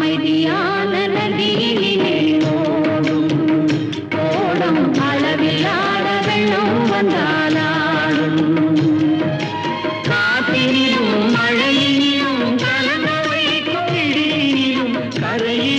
அமைதியான நதியினிலே ஓடும் ஓடும் அளவில்லாத வெள்ளம் வந்தாலாடும் காற்றினிலும் மழையினிலும் கலங்க வைக்கும் இடியினிலும் கரையில்